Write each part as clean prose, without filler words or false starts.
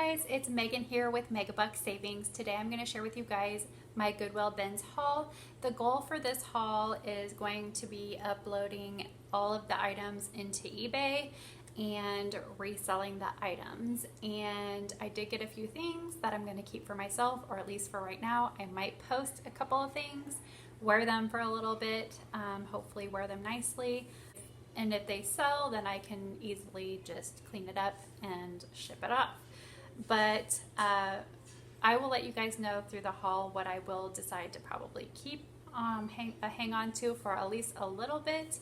guys, it's Megan here with Megabuck Savings. Today I'm going to share with you guys my Goodwill bins haul. The goal for this haul is going to be uploading all of the items into eBay and reselling the items. And I did get a few things that I'm going to keep for myself, or at least for right now. I might post a couple of things, wear them for a little bit, hopefully wear them nicely. And if they sell, then I can easily just clean it up and ship it off. But I will let you guys know through the haul what I will decide to probably keep hang on to for at least a little bit.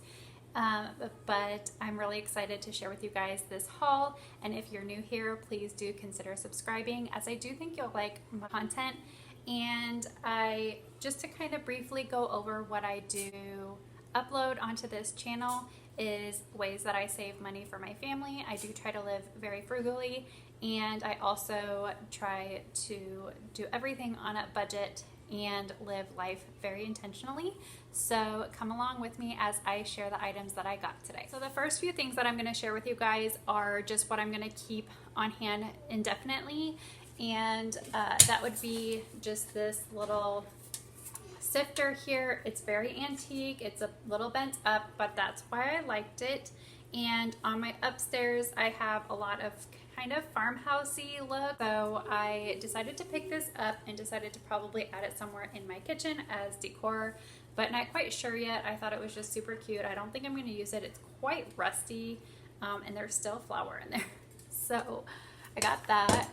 But I'm really excited to share with you guys this haul. And if you're new here, please do consider subscribing, as I do think you'll like my content. And just to kind of briefly go over what I do upload onto this channel is ways that I save money for my family. I do try to live very frugally, and I also try to do everything on a budget and live life very intentionally. So come along with me as I share the items that I got today. So the first few things that I'm going to share with you guys are just what I'm going to keep on hand indefinitely, and that would be just this little sifter here. It's very antique, it's a little bent up, but that's why I liked it. And on my upstairs I have a lot of kind of farmhousey look, so I decided to pick this up and decided to probably add it somewhere in my kitchen as decor, but not quite sure yet. I thought it was just super cute. I don't think I'm going to use it. It's quite rusty, and there's still flour in there, so I got that.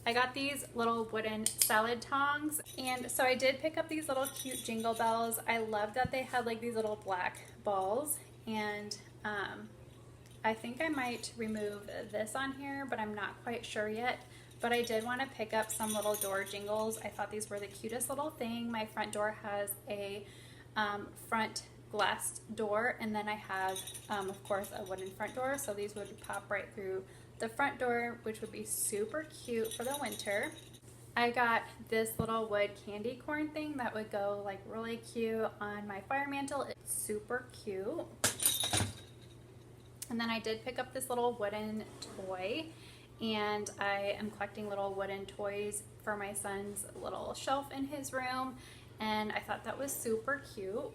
I got these little wooden salad tongs, and so I did pick up these little cute jingle bells. I love that they had like these little black balls, and I think I might remove this on here, but I'm not quite sure yet. But I did want to pick up some little door jingles. I thought these were the cutest little thing. My front door has a front glass door, and then I have of course a wooden front door, so these would pop right through the front door, which would be super cute for the winter. I got this little wood candy corn thing that would go like really cute on my fire mantle. It's super cute. And then I did pick up this little wooden toy, and I am collecting little wooden toys for my son's little shelf in his room, and I thought that was super cute.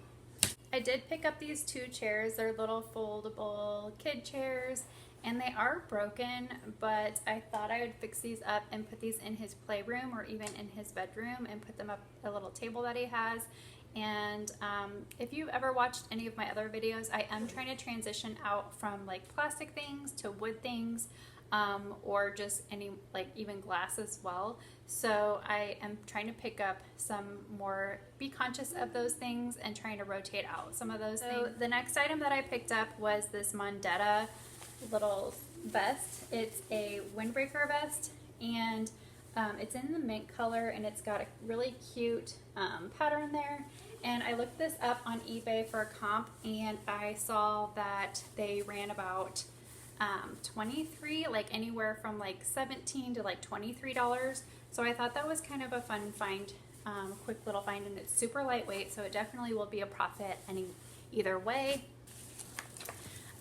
I did pick up these two chairs. They're little foldable kid chairs, and they are broken, but I thought I would fix these up and put these in his playroom or even in his bedroom and put them up a little table that he has. And if you've ever watched any of my other videos, I am trying to transition out from like plastic things to wood things, or just any, like even glass as well. So I am trying to pick up some more, be conscious of those things and trying to rotate out some of those things. The next item that I picked up was this Mondetta little vest. It's a Windbreaker vest, and it's in the mint color, and it's got a really cute pattern there. And I looked this up on eBay for a comp, and I saw that they ran about 23, like anywhere from like $17 to like $23. So I thought that was kind of a fun find, quick little find, and it's super lightweight, so it definitely will be a profit either way.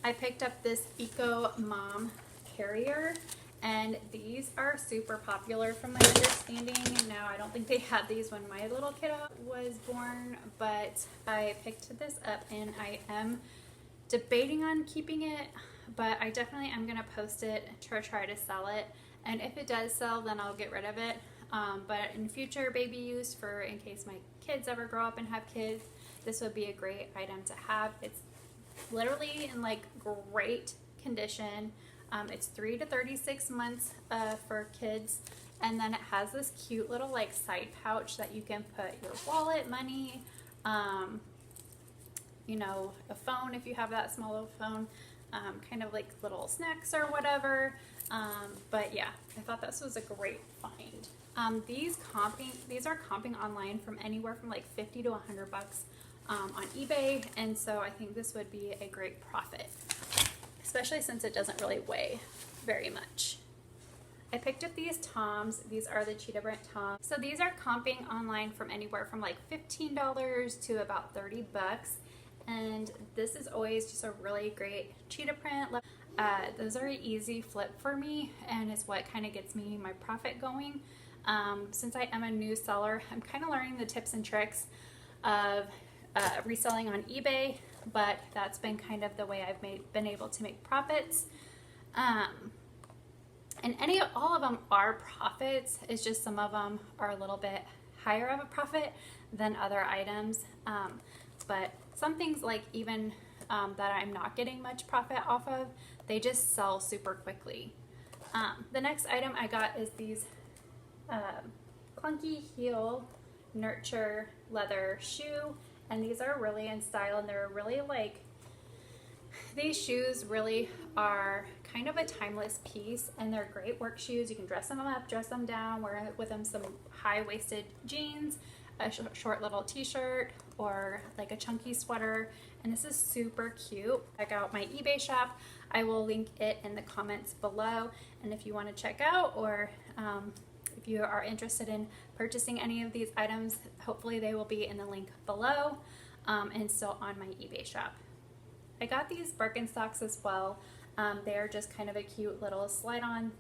I picked up this Eco Mom carrier, and these are super popular from my understanding. Now, I don't think they had these when my little kiddo was born, but I picked this up, and I am debating on keeping it, but I definitely am going to post it to try to sell it, and if it does sell, then I'll get rid of it. But in future baby use, for in case my kids ever grow up and have kids, this would be a great item to have. It's literally in like great condition. It's 3 to 36 months for kids, and then it has this cute little like side pouch that you can put your wallet, money, you know, a phone if you have that small little phone, kind of like little snacks or whatever. But yeah, I thought this was a great find. These are comping online from anywhere from like 50 to 100 bucks on eBay, and so I think this would be a great profit, especially since it doesn't really weigh very much. I picked up these Toms. These are the cheetah print Toms. So these are comping online from anywhere from like $15 to about 30 bucks. And this is always just a really great cheetah print. Those are an easy flip for me, and it's what kind of gets me my profit going. Since I am a new seller, I'm kind of learning the tips and tricks of reselling on eBay, but that's been kind of the way I've been able to make profits. And all of them are profits. It's just some of them are a little bit higher of a profit than other items. But some things, like even that I'm not getting much profit off of, they just sell super quickly. The next item I got is these clunky heel nurture leather shoe, and these are really in style, and they're really like, these shoes really are kind of a timeless piece, and they're great work shoes. You can dress them up, dress them down, wear with them some high-waisted jeans, a short little t-shirt, or like a chunky sweater, and this is super cute. Check out my eBay shop. I will link it in the comments below, and if you want to check out, or if you are interested in purchasing any of these items, hopefully they will be in the link below and still on my eBay shop. I got these Birkenstocks as well. They're just kind of a cute little slide-on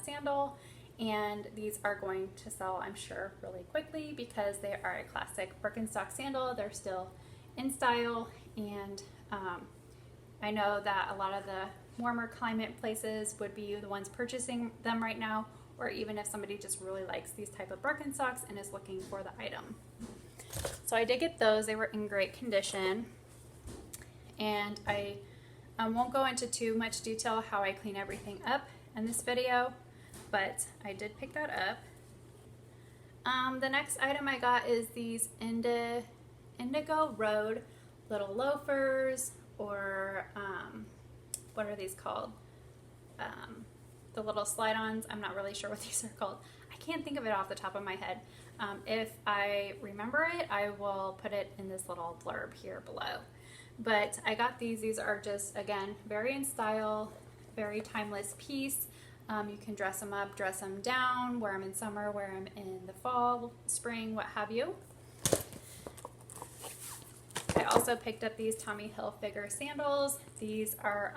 sandal, and these are going to sell, I'm sure, really quickly because they are a classic Birkenstock sandal. They're still in style, and I know that a lot of the warmer climate places would be the ones purchasing them right now, or even if somebody just really likes these type of Birkenstocks and is looking for the item. So I did get those. They were in great condition, and I won't go into too much detail how I clean everything up in this video, but I did pick that up. The next item I got is these Indigo Road little loafers, or what are these called? The little slide-ons. I'm not really sure what these are called. I can't think of it off the top of my head. If I remember it, I will put it in this little blurb here below. But I got these. These are just, again, very in style, very timeless piece. You can dress them up, dress them down, wear them in summer, wear them in the fall, spring, what have you. I also picked up these Tommy Hilfiger sandals. These are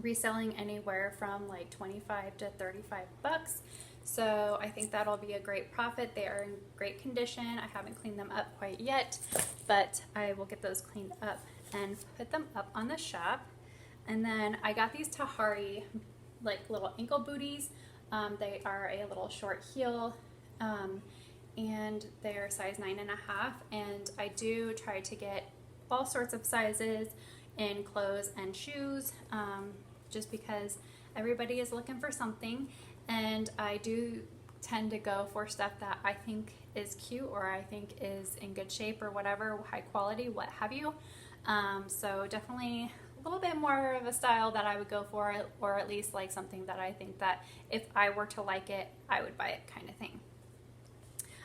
reselling anywhere from like 25 to 35 bucks. So I think that'll be a great profit. They are in great condition. I haven't cleaned them up quite yet, but I will get those cleaned up and put them up on the shop. And then I got these Tahari like little ankle booties. They are a little short heel, and they're size 9.5, and I do try to get all sorts of sizes in clothes and shoes, just because everybody is looking for something, and I do tend to go for stuff that I think is cute, or I think is in good shape, or whatever, high quality, what have you. So definitely a little bit more of a style that I would go for, or at least like something that I think that if I were to like it, I would buy it, kind of thing.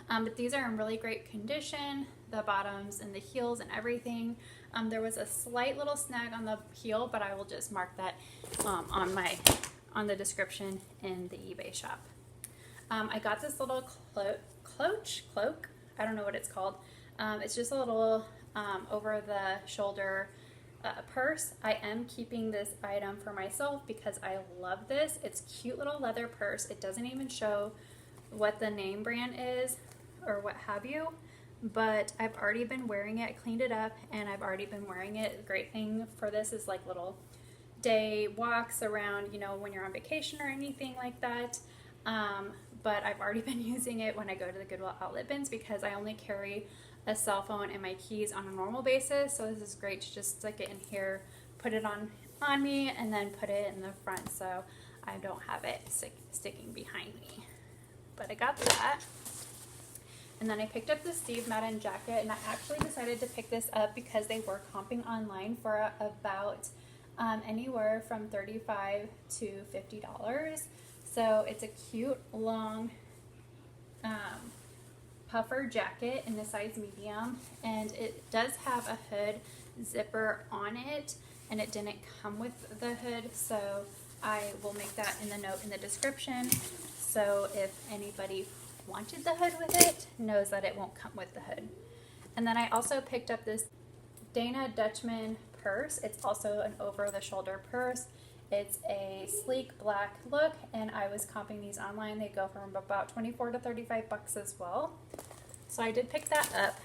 But these are in really great condition, the bottoms and the heels and everything. There was a slight little snag on the heel, but I will just mark that on the description in the eBay shop. I got this little cloak. I don't know what it's called. It's just a little over the shoulder purse. I am keeping this item for myself because I love this. It's a cute little leather purse. It doesn't even show what the name brand is or what have you, but I've already been wearing it. I cleaned it up and I've already been wearing it. The great thing for this is like little day walks around, you know, when you're on vacation or anything like that. But I've already been using it when I go to the Goodwill outlet bins because I only carry a cell phone and my keys on a normal basis. So this is great to just stick it in here, put it on me, and then put it in the front so I don't have it sticking behind me. But I got that. And then I picked up the Steve Madden jacket, and I actually decided to pick this up because they were comping online for about anywhere from $35 to $50. So it's a cute long puffer jacket in the size medium, and it does have a hood zipper on it, and it didn't come with the hood, so I will make that in the note in the description, so if anybody wanted the hood with it knows that it won't come with the hood. And then I also picked up this Dutchman purse. It's also an over the shoulder purse, It's a sleek black look, and I was comping these online. They go from about 24 to 35 bucks as well. So I did pick that up.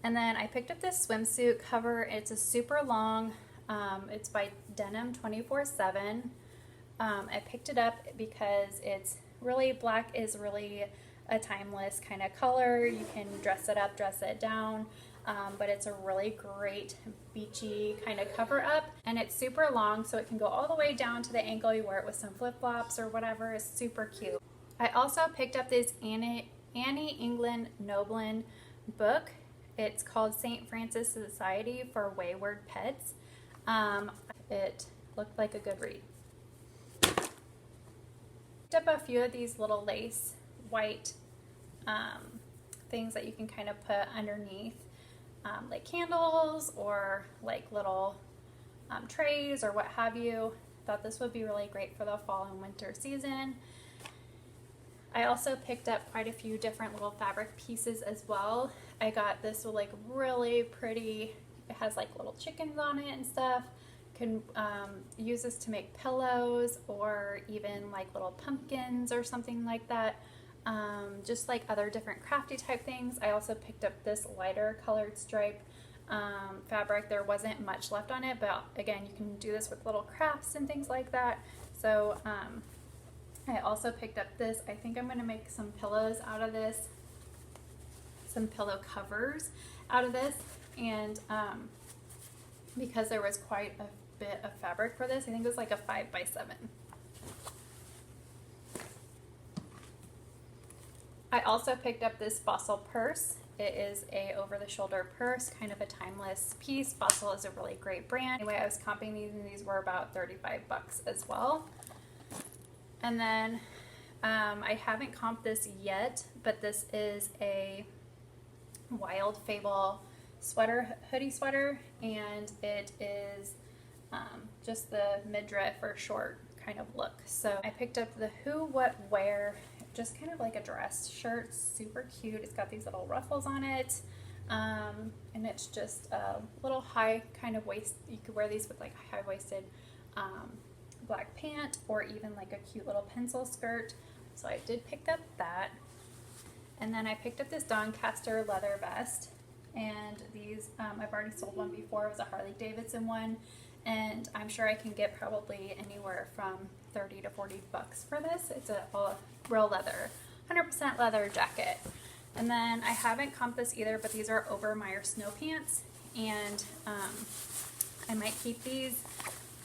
And then I picked up this swimsuit cover. It's a super long, it's by Denim 24/7. I picked it up because it's really, black is really a timeless kind of color. You can dress it up, dress it down. But it's a really great beachy kind of cover up, and it's super long, so it can go all the way down to the ankle. You wear it with some flip-flops or whatever. It's super cute. I also picked up this Annie England Noblin book. It's called St. Francis Society for Wayward Pets. It looked like a good read. Picked up a few of these little lace white things that you can kind of put underneath. Like candles or like little trays or what have you. Thought this would be really great for the fall and winter season. I also picked up quite a few different little fabric pieces as well. I got this like really pretty, it has like little chickens on it and stuff. Can use this to make pillows or even like little pumpkins or something like that. Just like other different crafty type things. I also picked up this lighter colored stripe fabric. There wasn't much left on it, but again, you can do this with little crafts and things like that. So I also picked up this. I think I'm going to make some pillows out of this, some pillow covers out of this, and because there was quite a bit of fabric for this, I think it was like a 5x7. I also picked up this Fossil purse. It is a over-the-shoulder purse, kind of a timeless piece. Fossil is a really great brand. Anyway, I was comping these, and these were about 35 bucks as well. And then I haven't comped this yet, but this is a Wild Fable sweater, hoodie sweater, and it is just the midriff or short kind of look. So I picked up the Who What Wear, just kind of like a dress shirt, super cute. It's got these little ruffles on it, and it's just a little high kind of waist. You could wear these with like a high-waisted black pant or even like a cute little pencil skirt. So I did pick up that. And then I picked up this Doncaster leather vest, and these I've already sold one before. It was a Harley Davidson one, and I'm sure I can get probably anywhere from 30 to 40 bucks for this. It's a real leather, 100% leather jacket. And then I haven't comped this either, but these are over Meyer snow pants, and I might keep these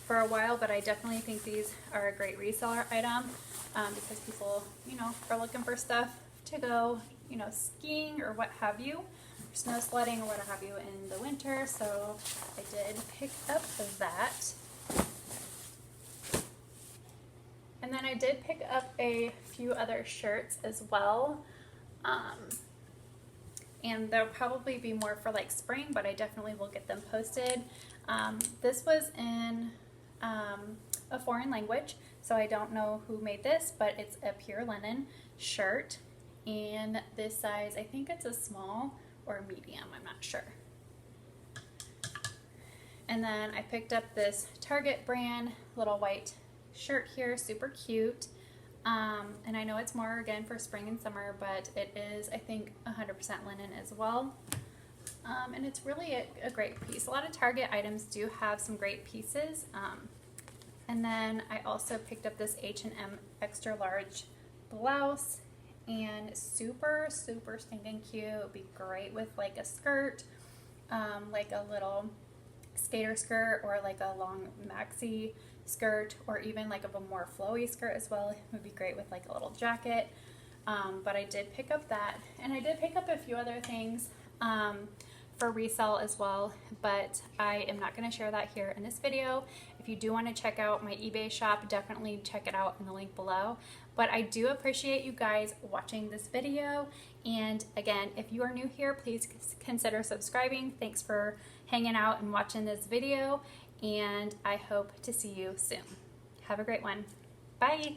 for a while, but I definitely think these are a great reseller item because people, you know, are looking for stuff to go, you know, skiing or what have you, snow sledding or what have you in the winter. So I did pick up that. And then I did pick up a few other shirts as well. And there'll probably be more for like spring, but I definitely will get them posted. This was in a foreign language, so I don't know who made this, but it's a pure linen shirt. And this size, I think it's a small or medium, I'm not sure. And then I picked up this Target brand little white shirt here, super cute. And I know it's more again for spring and summer, but it is, I think, 100% linen as well. And it's really a great piece. A lot of Target items do have some great pieces. And then I also picked up this H&M extra large blouse, and super stinking cute. It would be great with like a skirt, like a little skater skirt or like a long maxi skirt, or even like a more flowy skirt as well. It would be great with like a little jacket. But I did pick up that, and I did pick up a few other things for resale as well, but I am not going to share that here in this video. If you do want to check out my eBay shop, definitely check it out in the link below. But I do appreciate you guys watching this video, and again, if you are new here, please consider subscribing. Thanks for hanging out and watching this video, and I hope to see you soon. Have a great one. Bye!